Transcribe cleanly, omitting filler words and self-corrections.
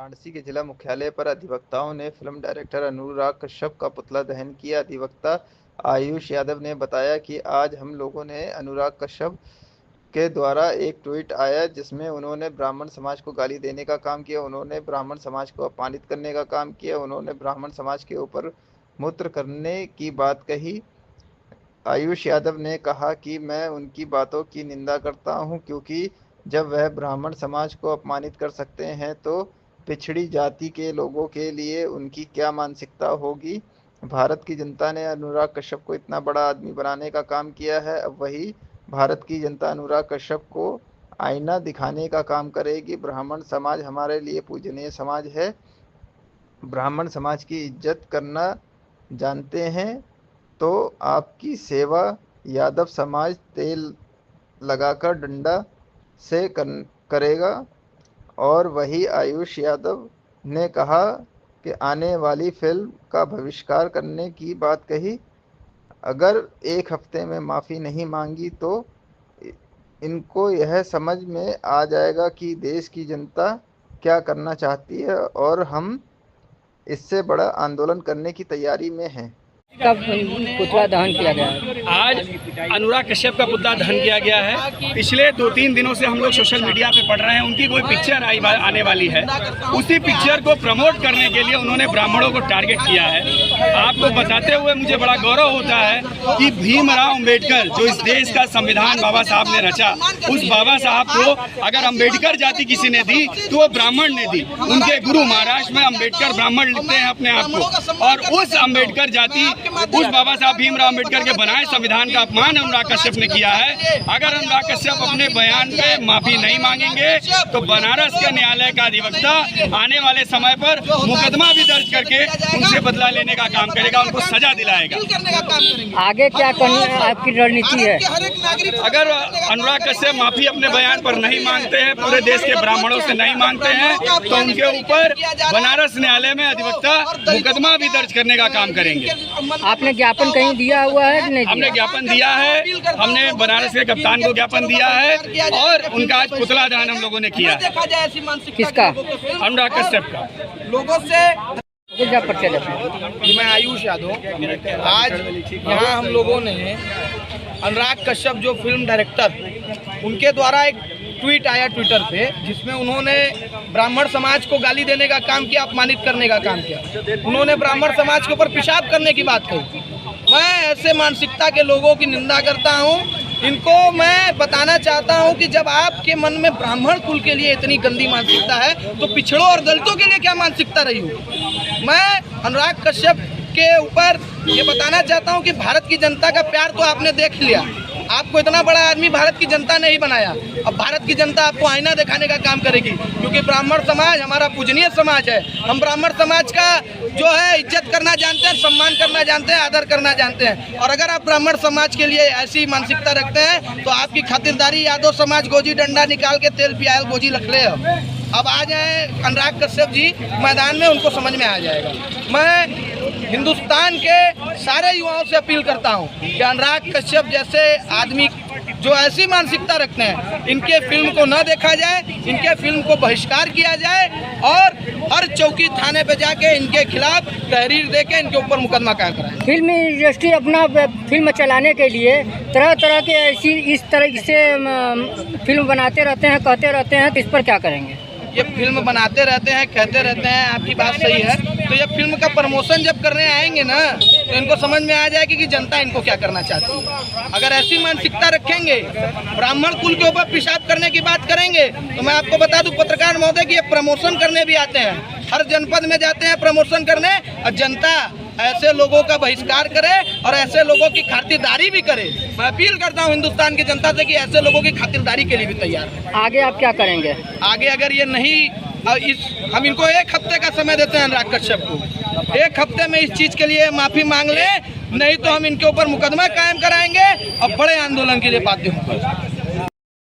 वाराणसी के जिला मुख्यालय पर अधिवक्ताओं ने फिल्म डायरेक्टर अनुराग कश्यप का पुतला दहन किया। अधिवक्ता आयुष यादव ने बताया कि आज हम लोगों ने अनुराग कश्यप के द्वारा एक ट्वीट आया जिसमें उन्होंने ब्राह्मण समाज को गाली देने का काम किया, उन्होंने ब्राह्मण समाज को अपमानित करने का काम किया, उन्होंने ब्राह्मण समाज के ऊपर मूत्र करने की बात कही। आयुष यादव ने कहा कि मैं उनकी बातों की निंदा करता हूं, क्योंकि जब वह ब्राह्मण समाज को अपमानित कर सकते हैं तो पिछड़ी जाति के लोगों के लिए उनकी क्या मानसिकता होगी। भारत की जनता ने अनुराग कश्यप को इतना बड़ा आदमी बनाने का काम किया है, अब वही भारत की जनता अनुराग कश्यप को आईना दिखाने का काम करेगी। ब्राह्मण समाज हमारे लिए पूजनीय समाज है, ब्राह्मण समाज की इज्जत करना जानते हैं तो आपकी सेवा यादव समाज तेल लगाकर डंडा से करेगा। और वही आयुष यादव ने कहा कि आने वाली फिल्म का बहिष्कार करने की बात कही। अगर एक हफ्ते में माफ़ी नहीं मांगी तो इनको यह समझ में आ जाएगा कि देश की जनता क्या करना चाहती है और हम इससे बड़ा आंदोलन करने की तैयारी में हैं। कब पुतला दहन किया गया है? आज अनुराग कश्यप का पुतला दहन किया गया है। पिछले 2-3 दिनों से हम लोग सोशल मीडिया पे पढ़ रहे हैं उनकी कोई पिक्चर आने वाली है। उसी पिक्चर को प्रमोट करने के लिए उन्होंने ब्राह्मणों को टारगेट किया है। आपको बताते हुए मुझे बड़ा गौरव होता है कि भीमराव अम्बेडकर जो इस देश का संविधान बाबा साहब ने रचा, उस बाबा साहब को अगर अम्बेडकर जाति किसी ने दी तो वो ब्राह्मण ने दी। उनके गुरु महाराष्ट्र में अम्बेडकर ब्राह्मण लिखते हैं अपने आप को, और उस अम्बेडकर जाति उस बाबा साहब भीमराव अम्बेडकर के बनाए संविधान का अपमान अनुराग कश्यप ने किया है। अगर अनुराग कश्यप अपने बयान पे माफी नहीं मांगेंगे तो बनारस के न्यायालय का अधिवक्ता आने वाले समय पर मुकदमा भी दर्ज करके उनसे बदला लेने का काम करेगा, उनको सजा दिलाएगा। आगे क्या करनी आपकी रणनीति है? अगर अनुराग कश्यप माफी अपने बयान पर नहीं मांगते हैं, पूरे देश के ब्राह्मणों से नहीं मांगते हैं, तो उनके ऊपर बनारस न्यायालय में अधिवक्ता मुकदमा भी दर्ज करने का काम करेंगे। आपने ज्ञापन कहीं दिया हुआ है कि नहीं? हमने ज्ञापन दिया है, हमने बनारस के कप्तान को ज्ञापन दिया है और उनका आज पुतला दहन हम लोगों ने किया है। किसका? अनुराग कश्यप का। लोगों से मैं आयुष यादव। आज यहाँ हम लोगों ने अनुराग कश्यप जो फिल्म डायरेक्टर, उनके द्वारा एक ट्वीट आया ट्विटर पे जिसमें उन्होंने ब्राह्मण समाज को गाली देने का काम किया, अपमानित करने का काम किया। उन्होंने ब्राह्मण समाज के ऊपर पेशाब करने की बात कही। मैं ऐसे मानसिकता के लोगों की निंदा करता हूं। इनको मैं बताना चाहता हूं कि जब आपके मन में ब्राह्मण कुल के लिए इतनी गंदी मानसिकता है तो पिछड़ों और दलितों के लिए क्या मानसिकता रही होगी। मैं अनुराग कश्यप के ऊपर ये बताना चाहता हूं कि भारत की जनता का प्यार तो आपने देख लिया। आपको इतना बड़ा आदमी भारत की जनता ने ही बनाया। अब भारत की जनता आपको आईना दिखाने का काम करेगी, क्योंकि ब्राह्मण समाज हमारा पूजनीय समाज है। हम ब्राह्मण समाज का जो है इज्जत करना जानते हैं, सम्मान करना जानते हैं, आदर करना जानते हैं। और अगर आप ब्राह्मण समाज के लिए ऐसी मानसिकता रखते हैं तो आपकी खातिरदारी यादव समाज गोजी डंडा निकाल के तेल पियाल गोजी रख ले। अब आ जाए अनुराग कश्यप जी मैदान में, उनको समझ में आ जाएगा। मैं हिंदुस्तान के सारे युवाओं से अपील करता हूं कि अनुराग कश्यप जैसे आदमी जो ऐसी मानसिकता रखते हैं, इनके फिल्म को न देखा जाए, इनके फिल्म को बहिष्कार किया जाए और हर चौकी थाने पे जाके इनके खिलाफ तहरीर देके इनके ऊपर मुकदमा कायम कराएं। फिल्म इंडस्ट्री अपना फिल्म चलाने के लिए तरह तरह के ऐसी इस तरह से फिल्म बनाते रहते हैं, कहते रहते हैं, तो इस पर क्या करेंगे? ये फिल्म बनाते रहते हैं, कहते रहते हैं, आपकी बात सही है। तो ये फिल्म का प्रमोशन जब करने आएंगे ना तो इनको समझ में आ जाएगी कि जनता इनको क्या करना चाहती है। अगर ऐसी मानसिकता रखेंगे, ब्राह्मण कुल के ऊपर पेशाब करने की बात करेंगे, तो मैं आपको बता दूं पत्रकार महोदय कि ये प्रमोशन करने भी आते हैं, हर जनपद में जाते हैं प्रमोशन करने। और जनता ऐसे लोगों का बहिष्कार करे और ऐसे लोगों की खातिरदारी भी करे। मैं अपील करता हूं हिंदुस्तान की जनता से कि ऐसे लोगों की खातिरदारी के लिए भी तैयार है। आगे आप क्या करेंगे? आगे अगर ये नहीं हम इनको 1 हफ्ते का समय देते हैं अनुराग कश्यप को। 1 हफ्ते में इस चीज़ के लिए माफ़ी मांग ले, नहीं तो हम इनके ऊपर मुकदमा कायम कराएंगे और बड़े आंदोलन के लिए बाध्य होंगे।